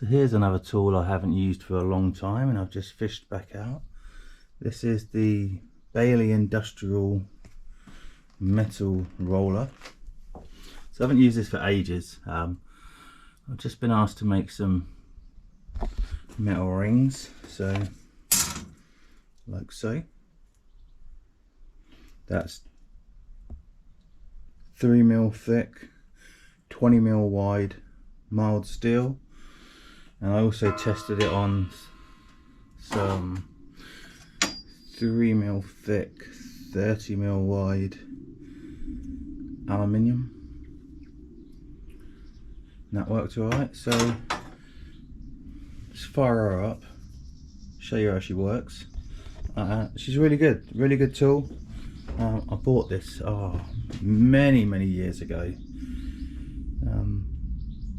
So here's another tool I haven't used for a long time and I've just fished back out. This is the Baileigh industrial metal roller. So I haven't used this for ages. I've just been asked to make some metal rings, so like so. That's 3mm thick, 20mm wide, mild steel, and I also tested it on some 3mm thick, 30mm wide aluminium. And that worked alright. So let's fire her up, show you how she works. She's really good tool. I bought this many years ago,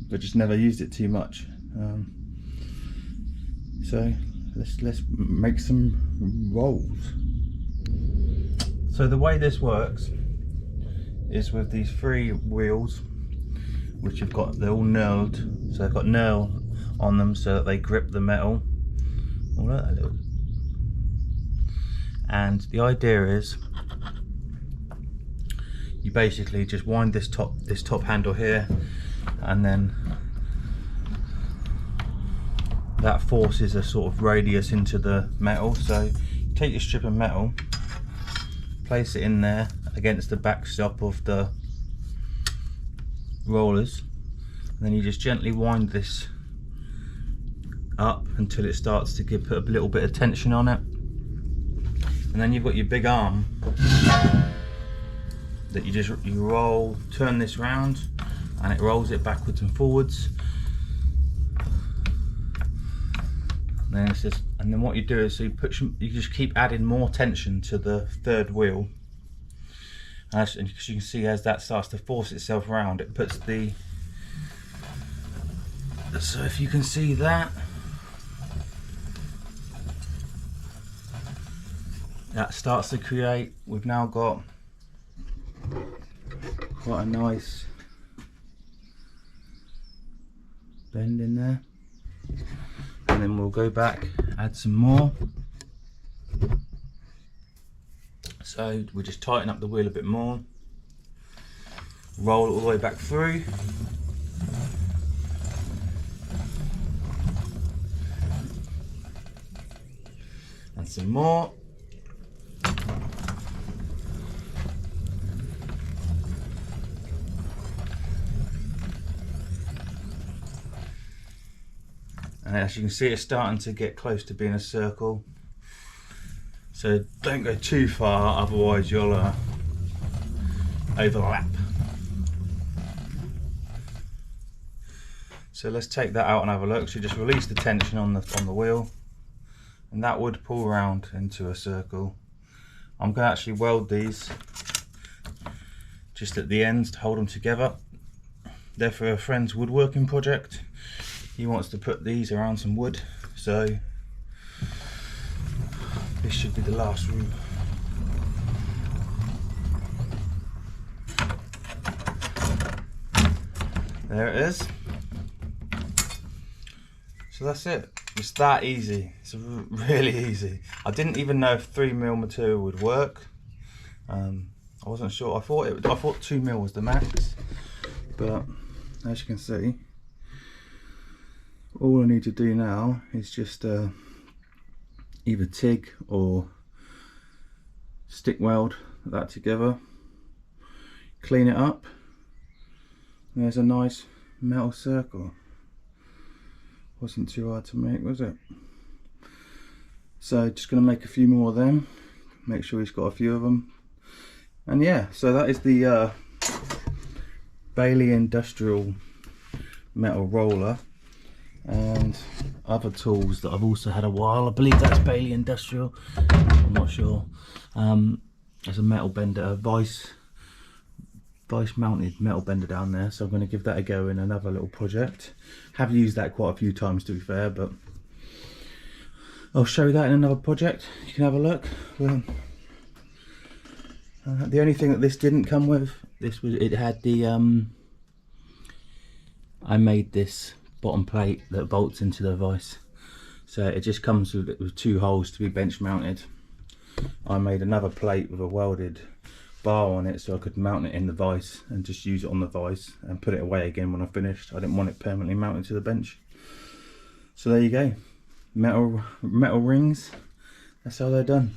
but just never used it too much. So let's make some rolls. So the way this works is with these 3 wheels, which have got, they're all knurled, so they've got knurl on them so that they grip the metal. Oh, look at that little. And the idea is you basically just wind this top handle here, and then that forces a sort of radius into the metal. So you take your strip of metal, place it in there against the backstop of the rollers, and then you just gently wind this up until it starts to put a little bit of tension on it, and then you've got your big arm that you roll, turn this round, and it rolls it backwards and forwards. And then it's just, and then what you do is you just keep adding more tension to the 3rd wheel. And as you can see, as that starts to force itself around, it puts the, so if you can see that, that starts to create, we've now got quite a nice bend in there. And then we'll go back, add some more. So we just tighten up the wheel a bit more, roll it all the way back through, and some more. And as you can see, it's starting to get close to being a circle. So don't go too far, otherwise you'll overlap. So let's take that out and have a look. So just release the tension on the wheel, and that would pull around into a circle. I'm going to actually weld these just at the ends to hold them together. They're for a friend's woodworking project. He wants to put these around some wood, so this should be the last room. There it is. So that's it. It's that easy. It's really easy. I didn't even know if 3mm material would work. I wasn't sure. I thought 2mm was the max, but as you can see, all I need to do now is just either TIG or stick weld that together, clean it up, and there's a nice metal circle. Wasn't too hard to make, was it? So just going to make a few more of them, make sure he's got a few of them, and yeah, so that is the Baileigh industrial metal roller. And other tools that I've also had a while, I believe that's Baileigh industrial, I'm not sure. There's a metal bender, a vice mounted metal bender down there, so I'm going to give that a go in another little project. Have used that quite a few times, to be fair, but I'll show you that in another project. You can have a look. The only thing that this didn't come with, it had the I made this bottom plate that bolts into the vise. So it just comes with 2 holes to be bench mounted. I made another plate with a welded bar on it so I could mount it in the vise and just use it on the vise and put it away again when I finished. I didn't want it permanently mounted to the bench. So there you go, metal rings, that's how they're done.